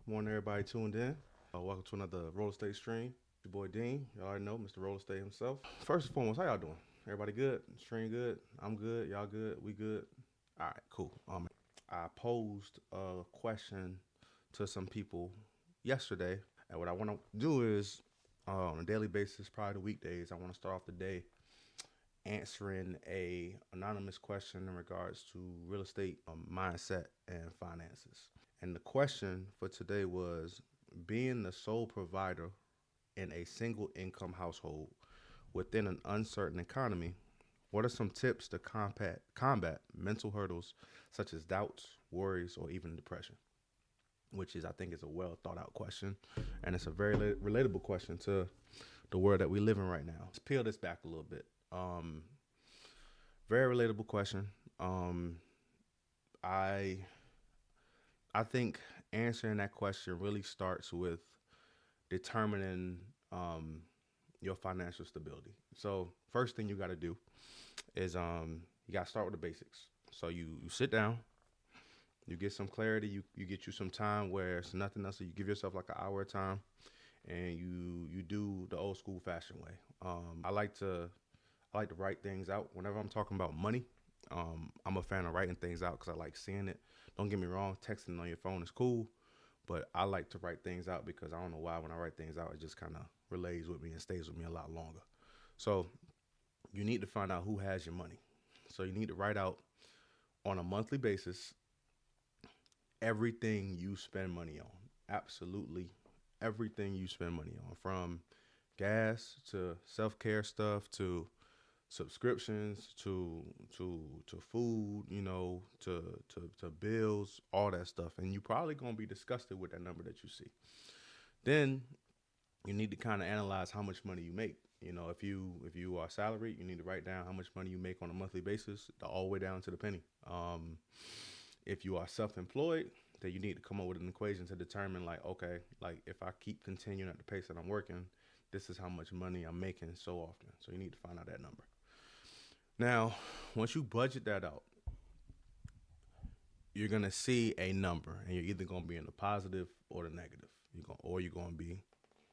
Morning, everybody tuned in. Welcome to another RolleEstate stream. Your boy Dean, y'all already know Mr. RolleEstate himself. First and foremost, how y'all doing? Everybody good? Stream good? I'm good. Y'all good? We good? All right, cool. I posed a question to some people yesterday, and what I want to do is on a daily basis, prior to weekdays, I want to start off the day answering a anonymous question in regards to real estate mindset and finances. And the question for today was being the sole provider in a single income household within an uncertain economy. What are some tips to combat mental hurdles such as doubts, worries, or even depression? Which is, I think, is a well thought out question, and it's a very relatable question to the world that we live in right now. Let's peel this back a little bit. Very relatable question. I I think answering that question really starts with determining your financial stability. So first thing you got to do is you got to start with the basics. So you sit down, you get some clarity, you get you some time where it's nothing else. So you give yourself like an hour of time, and you do the old school fashion way. I like to write things out whenever I'm talking about money. I'm a fan of writing things out because I like seeing it. Don't get me wrong, texting on your phone is cool, but I like to write things out because I don't know why when I write things out, it just kind of relays with me and stays with me a lot longer. So you need to find out who has your money. So you need to write out on a monthly basis everything you spend money on. Absolutely everything you spend money on, from gas to self-care stuff to subscriptions to food, to bills, all that stuff. And you probably gonna be disgusted with that number that you see. Then you need to kind of analyze how much money you make. If you are salaried, you need to write down how much money you make on a monthly basis, all the way down to the penny. If you are self-employed, then you need to come up with an equation to determine, like, okay, like if I keep continuing at the pace that I'm working, this is how much money I'm making so often. So you need to find out that number. Now, once you budget that out, you're gonna see a number, and you're either gonna be in the positive or the negative. You're gonna be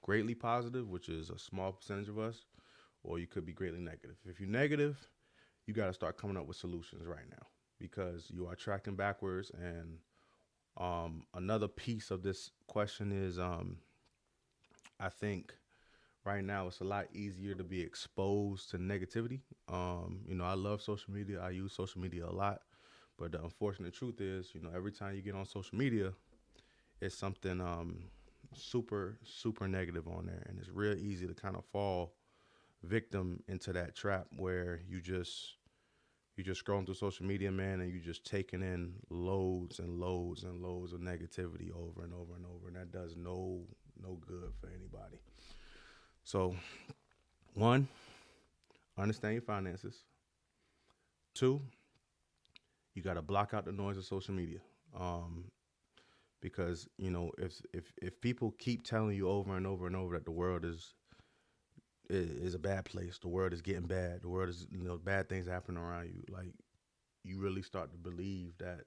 greatly positive, which is a small percentage of us, or you could be greatly negative. If you're negative, you got to start coming up with solutions right now because you are tracking backwards. And another piece of this question is, I think right now it's a lot easier to be exposed to negativity. I love social media. I use social media a lot. But the unfortunate truth is, every time you get on social media, it's something super, super negative on there. And it's real easy to kind of fall victim into that trap where you just scrolling through social media, man, and you just taking in loads and loads and loads of negativity over and over and over, and that does no good for anybody. So, one, understand your finances. Two, you got to block out the noise of social media, because if people keep telling you over and over and over that the world is a bad place, the world is getting bad, the world is bad things happening around you, like you really start to believe that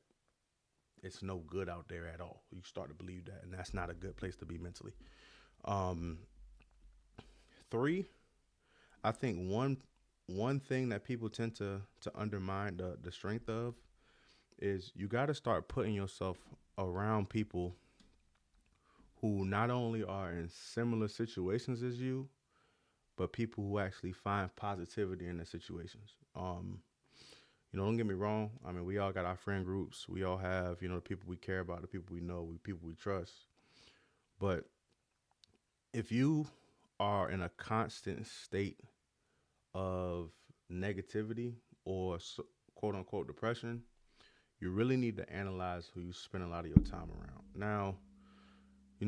it's no good out there at all. You start to believe that, and that's not a good place to be mentally. Um, Three, I think one thing that people tend to undermine the strength of is you got to start putting yourself around people who not only are in similar situations as you, but people who actually find positivity in their situations. Don't get me wrong. I mean, we all got our friend groups. We all have, the people we care about, the people we know, the people we trust. But if you are in a constant state of negativity or quote unquote depression, you really need to analyze who you spend a lot of your time around. Now,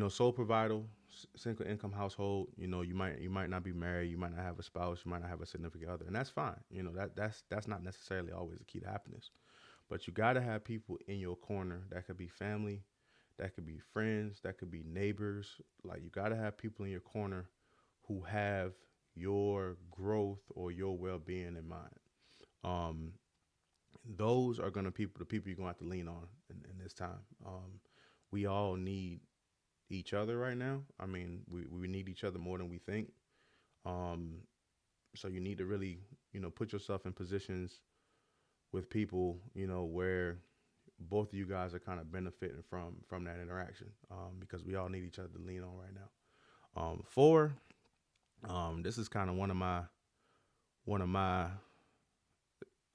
sole provider, single income household, you might not be married, you might not have a spouse, you might not have a significant other, and that's fine. That's not necessarily always the key to happiness. But you got to have people in your corner. That could be family, that could be friends, that could be neighbors. Like, you got to have people in your corner who have your growth or your well-being in mind. Um, those are gonna the people you're gonna have to lean on in this time. We all need each other right now. I mean, we need each other more than we think. Um, so you need to really, put yourself in positions with people, where both of you guys are kind of benefiting from that interaction, because we all need each other to lean on right now. Four, this is kind of one of my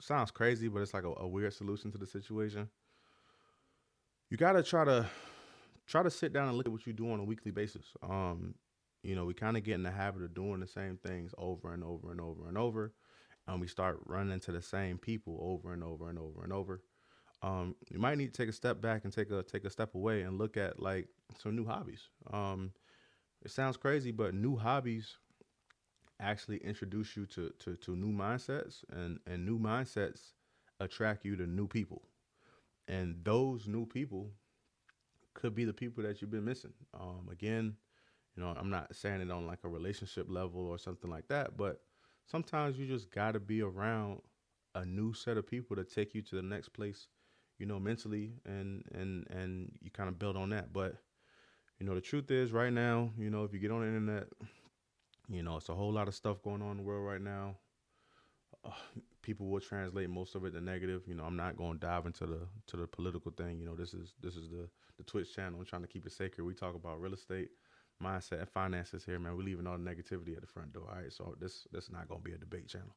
sounds crazy, but it's like a weird solution to the situation. You gotta try to sit down and look at what you do on a weekly basis. We kind of get in the habit of doing the same things over and over and over and over, and we start running into the same people over and over and over and over. You might need to take a step back and take a step away and look at like some new hobbies. It sounds crazy, but new hobbies actually introduce you to new mindsets, and new mindsets attract you to new people. And those new people could be the people that you've been missing. Again, I'm not saying it on like a relationship level or something like that, but sometimes you just got to be around a new set of people to take you to the next place, mentally, and you kind of build on that. But the truth is, right now, if you get on the internet, it's a whole lot of stuff going on in the world right now. Uh, People will translate most of it to negative. I'm not going to dive into the political thing. This is the Twitch channel. I'm trying to keep it sacred. We talk about real estate, mindset, and finances here, man. We're leaving all the negativity at the front door. All right, so this not going to be a debate channel.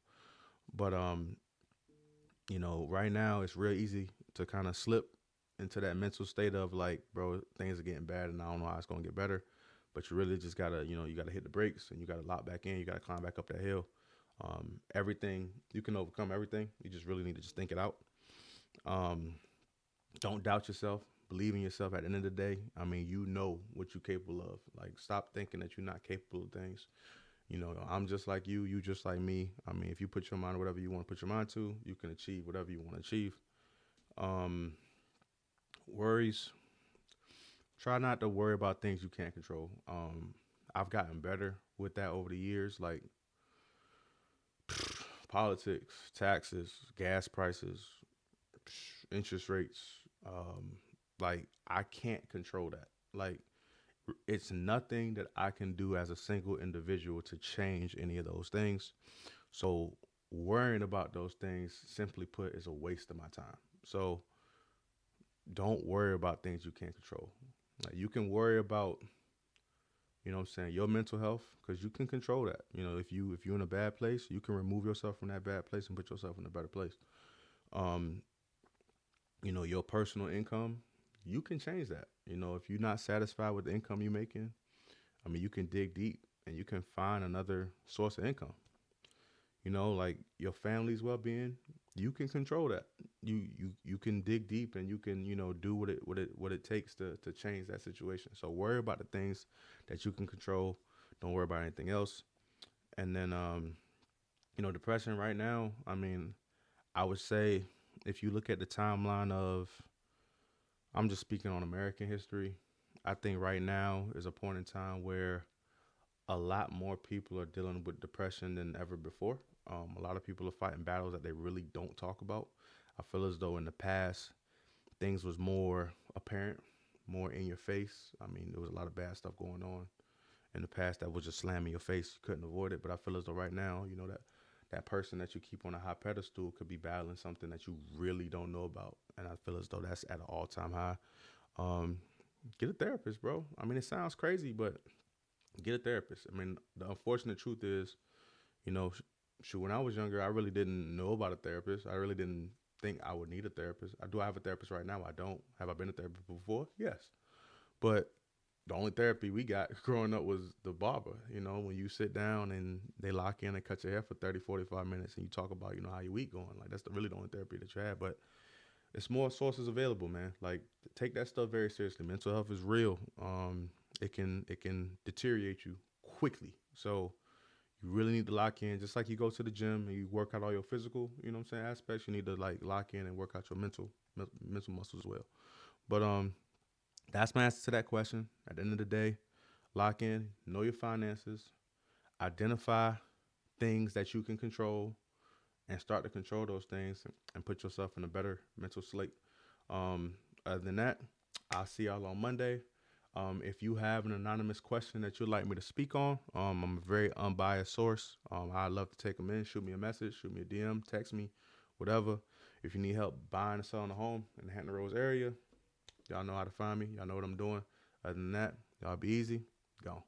But right now it's real easy to kind of slip into that mental state of like, bro, things are getting bad, and I don't know how it's going to get better. But you really just gotta, you gotta hit the brakes, and you gotta lock back in. You gotta climb back up that hill. Everything you can overcome everything. You just really need to just think it out. Um, don't doubt yourself. Believe in yourself. At the end of the day, I mean, you know what you're capable of. Like, stop thinking that you're not capable of things. I'm just like you. You just like me. I mean, if you put your mind to whatever you want to put your mind to, you can achieve whatever you want to achieve. Um, Worries. Try not to worry about things you can't control. I've gotten better with that over the years. Like politics, taxes, gas prices, interest rates. Um, like I can't control that. Like it's nothing that I can do as a single individual to change any of those things. So worrying about those things, simply put, is a waste of my time. So don't worry about things you can't control. Like you can worry about, what I'm saying, your mental health, because you can control that. If you're in a bad place, you can remove yourself from that bad place and put yourself in a better place. Um, your personal income, you can change that. If you're not satisfied with the income you're making, I mean, you can dig deep and you can find another source of income. Like your family's well-being, you can control that. You can dig deep and you can, do what it takes to change that situation. So worry about the things that you can control. Don't worry about anything else. And then depression right now, I mean, I would say if you look at the timeline of, I'm just speaking on American history, I think right now is a point in time where a lot more people are dealing with depression than ever before. A lot of people are fighting battles that they really don't talk about. I feel as though in the past, things was more apparent, more in your face. I mean, there was a lot of bad stuff going on in the past that was just slamming your face. You couldn't avoid it. But I feel as though right now, that person that you keep on a high pedestal could be battling something that you really don't know about. And I feel as though that's at an all-time high. Um, get a therapist, bro. I mean, it sounds crazy, but get a therapist. I mean, the unfortunate truth is, you know, when I was younger, I really didn't know about a therapist. I really didn't think I would need a therapist. Do I have a therapist right now? I don't. Have I been a therapist before? Yes. But the only therapy we got growing up was the barber. When you sit down and they lock in and cut your hair for 30, 45 minutes and you talk about, how your week going. Like, that's really the only therapy that you have. But it's more sources available, man. Like, take that stuff very seriously. Mental health is real. It can deteriorate you quickly. So you really need to lock in. Just like you go to the gym and you work out all your physical, aspects. You need to like lock in and work out your mental muscles as well. But that's my answer to that question. At the end of the day, lock in, know your finances, identify things that you can control, and start to control those things and put yourself in a better mental slate. Other than that, I'll see y'all on Monday. If you have an anonymous question that you'd like me to speak on, I'm a very unbiased source. I'd love to take them in. Shoot me a message, shoot me a DM, text me, whatever. If you need help buying or selling a home in the Hampton Roads area, y'all know how to find me. Y'all know what I'm doing. Other than that, y'all be easy. Gone.